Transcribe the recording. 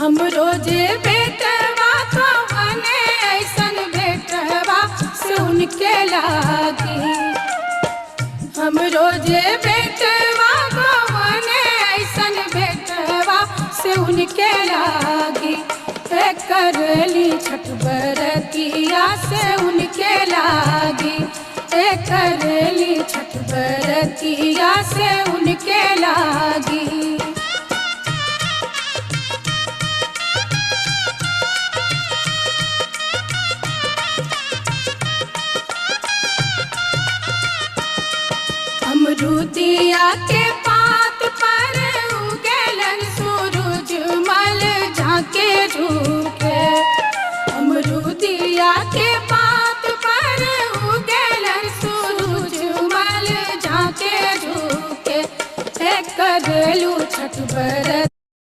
हम रोजे बेटवा तो बने ऐसन बेटवा से उनके लागी। हम रोजे बेटवा तो बने ऐसन बेटवा से उनके लागी। करली छठ बरतिया से उनके लागी। करली छठ बरतिया से उनके लागी। अमरूदिया के पात पर उगेलन सूरज मल झाके झुके। अमरूदिया के पात पर उगेलन सूरज मल झाके झुके। करलू छठ बरत